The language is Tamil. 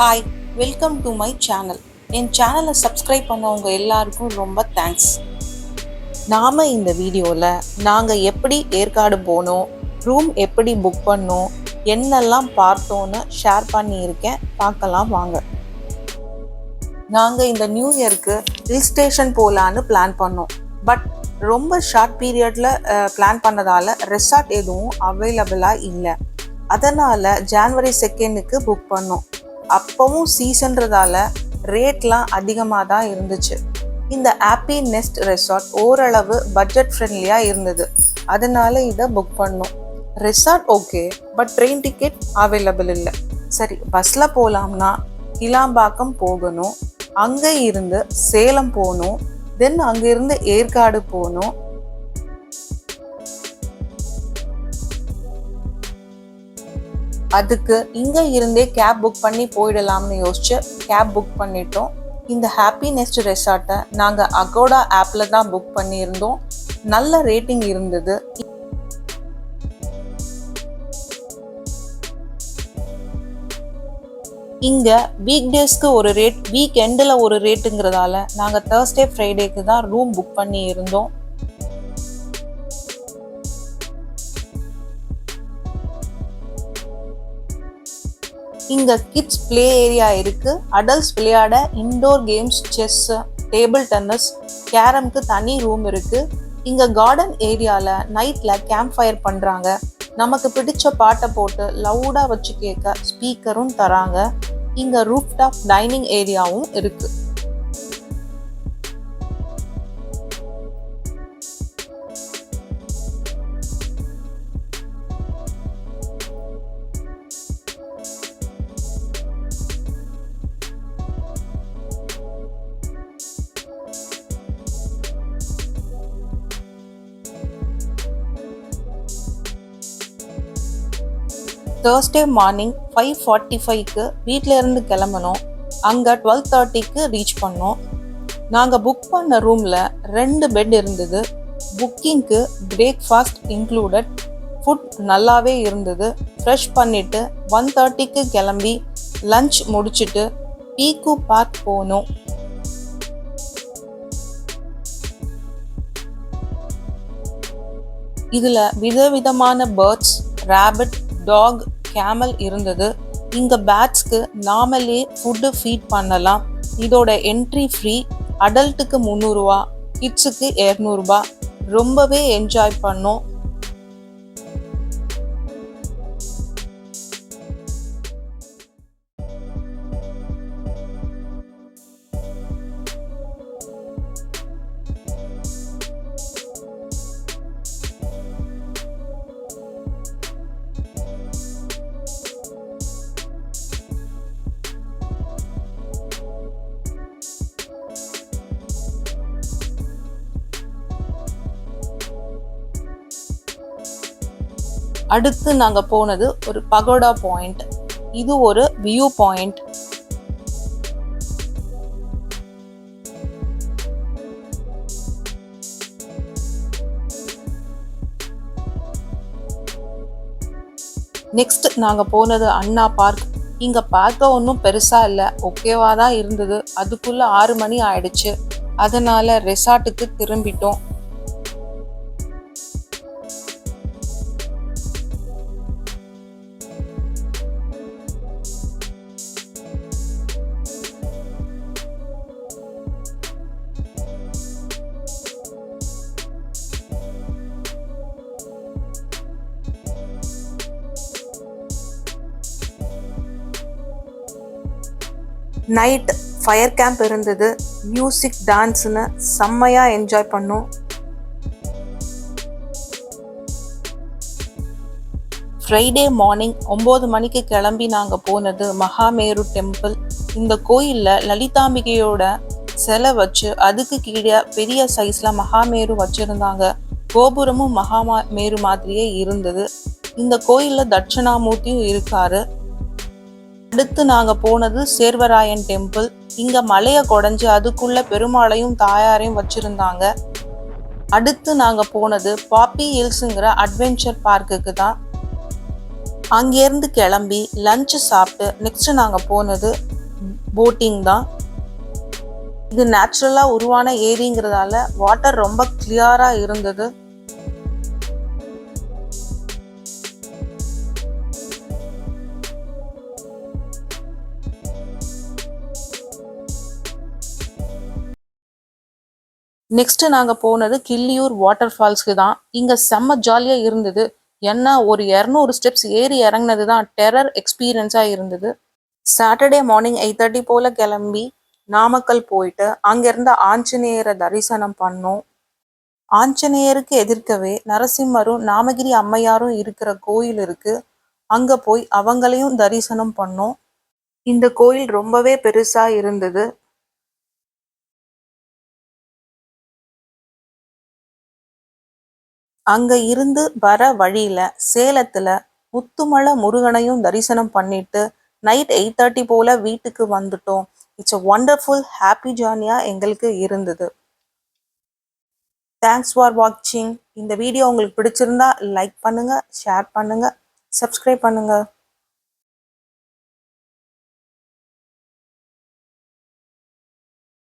Hi, welcome to my channel. என் சேனலை சப்ஸ்கிரைப் பண்ணவங்க எல்லாருக்கும் ரொம்ப தேங்க்ஸ். நாம் இந்த வீடியோவில் நாங்கள் எப்படி ஏற்காடு போனோம், ரூம் எப்படி புக் பண்ணோம், என்னெல்லாம் பார்த்தோன்னு ஷேர் பண்ணியிருக்கேன். பார்க்கலாம் வாங்க. நாங்கள் இந்த நியூ இயருக்கு ஹில் ஸ்டேஷன் போகலான்னு பிளான் பண்ணோம். பட் ரொம்ப ஷார்ட் பீரியடில் பிளான் பண்ணதால் ரெசார்ட் எதுவும் அவைலபிளாக இல்லை. அதனால் ஜான்வரி 2க்கு புக் பண்ணோம். அப்பவும் சீசன்றதால ரேட்லாம் அதிகமாக தான் இருந்துச்சு. இந்த ஹாப்பி நெஸ்ட் ரெசார்ட் ஓரளவு பட்ஜெட் ஃப்ரெண்ட்லியாக இருந்தது. அதனால இதை புக் பண்ணோம். Resort okay, but train ticket available இல்லை. சரி, பஸ்ஸில் போகலாம்னா கிளாம்பாக்கம் போகணும், அங்கே இருந்து சேலம் போகணும், தென் அங்கேருந்து ஏற்காடு போகணும். அதுக்கு இங்கே இருந்தே கேப் புக் பண்ணி போயிடலாம்னு யோசிச்சு கேப் புக் பண்ணிட்டோம். இந்த ஹாப்பி நெஸ்ட் ரெசார்ட்டை நாங்கள் அகோடா ஆப்பில் தான் புக் பண்ணியிருந்தோம். நல்ல ரேட்டிங் இருந்தது. இங்கே வீக் டேஸ்க்கு ஒரு ரேட், வீக் எண்டில் ஒரு ரேட்டுங்கிறதால நாங்கள் தேர்ஸ்டே ஃப்ரைடேக்கு தான் ரூம் புக் பண்ணி இருந்தோம். இங்க கிட்ஸ் பிளே ஏரியா இருக்கு. அடல்ட்ஸ் விளையாட indoor games, chess, table tennis, கேரம்க்கு தனி ரூம் இருக்கு. இங்க கார்டன் ஏரியால நைட்ல கேம்ப் ஃபயர் பண்றாங்க. நமக்கு பிடிச்ச பாட்டை போட்டு லவுடா வச்சு கேட்க ஸ்பீக்கரும் தராங்க. இங்க ரூஃப் டாப் டைனிங் ஏரியாவும் இருக்கு. தேர்ஸ்டே மார்னிங் 5:45க்கு வீட்டில இருந்து கிளம்பணும். அங்கே 12:30க்கு ரீச் பண்ணோம். நாங்கள் புக் பண்ண ரூமில் 2 பெட் இருந்தது. புக்கிங்க்கு பிரேக்ஃபாஸ்ட் இன்க்ளூடட். ஃபுட் நல்லாவே இருந்தது. ஃப்ரெஷ் பண்ணிவிட்டு 1:30க்கு கிளம்பி லஞ்ச் முடிச்சுட்டு பீக்கு பார்க் போனோம். இதில் விதவிதமான பேர்ட்ஸ், ரேபிட், டாக், கேமல் இருந்தது. இங்கே பேட்ஸ்க்கு நாமளே ஃபுட்டு ஃபீட் பண்ணலாம். இதோட என்ட்ரி ஃப்ரீ. அடல்ட்டுக்கு 300 ரூபா, கிட்ஸுக்கு 200 ரூபா. ரொம்பவே என்ஜாய் பண்ணோம். அடுத்து நாங்கள் போனது ஒரு பகோடா பாயிண்ட். இது ஒரு வியூ பாயிண்ட். நெக்ஸ்ட் நாங்கள் போனது அண்ணா பார்க். இங்கே பார்க்க ஒன்றும் பெருசாக இல்லை, ஓகேவா தான் இருந்தது. அதுக்குள்ளே 6 மணி ஆயிடுச்சு. அதனால ரெசார்ட்டுக்கு திரும்பிட்டோம். நைட் ஃபயர் கேம்ப் இருந்தது. மியூசிக், டான்ஸ்னு செம்மையாக என்ஜாய் பண்ணோம். ஃப்ரைடே மார்னிங் 9 மணிக்கு கிளம்பி நாங்கள் போனது மகாமேரு டெம்பிள். இந்த கோயிலில் லலிதாம்பிகையோட சிலை வச்சு அதுக்கு கீழே பெரிய சைஸில் மகாமேரு வச்சுருந்தாங்க. கோபுரமும் மகாமேரு மாதிரியே இருந்தது. இந்த கோயிலில் தட்சிணாமூர்த்தியும் இருக்காரு. அடுத்து நாங்கள் போனது சேர்வராயன் டெம்பிள். இங்கே மலையை குடைஞ்சு அதுக்குள்ள பெருமாளையும் தாயாரையும் வச்சுருந்தாங்க. அடுத்து நாங்கள் போனது பாப்பி ஹில்ஸுங்கிற அட்வென்ச்சர் பார்க்குக்கு தான். அங்கேருந்து கிளம்பி லஞ்சு சாப்பிட்டு நெக்ஸ்ட் நாங்கள் போனது போட்டிங் தான். இது நேச்சுரலாக உருவான ஏரிங்கிறதால வாட்டர் ரொம்ப கிளியராக இருந்தது. நெக்ஸ்ட் நாங்கள் போனது கிள்ளியூர் வாட்டர் ஃபால்ஸ்க்கு தான். இங்கே செம்ம ஜாலியாக இருந்தது. ஏன்னா ஒரு 200 ஸ்டெப்ஸ் ஏறி இறங்கினது தான் டெரர் எக்ஸ்பீரியன்ஸாக இருந்தது. சாட்டர்டே மார்னிங் 8:30 போல் கிளம்பி நாமக்கல் போயிட்டு அங்கேருந்து ஆஞ்சநேயரை தரிசனம் பண்ணோம். ஆஞ்சநேயருக்கு எதிர்க்கவே நரசிம்மரும் நாமகிரி அம்மையாரும் இருக்கிற கோயில் இருக்கு. அங்கே போய் அவங்களையும் தரிசனம் பண்ணோம். இந்த கோயில் ரொம்பவே பெருசாக இருந்தது. அங்க இருந்து வர வழியில சேலத்துல முத்துமலை முருகனையும் தரிசனம் பண்ணிட்டு நைட் 8:30 போல வீட்டுக்கு வந்துட்டோம். இட்ஸ் a wonderful ஹாப்பி ஜர்னியா எங்களுக்கு இருந்தது. தேங்க்ஸ் ஃபார் வாட்சிங். இந்த வீடியோ உங்களுக்கு பிடிச்சிருந்தா லைக் பண்ணுங்க, ஷேர் பண்ணுங்க, சப்ஸ்கிரைப் பண்ணுங்க.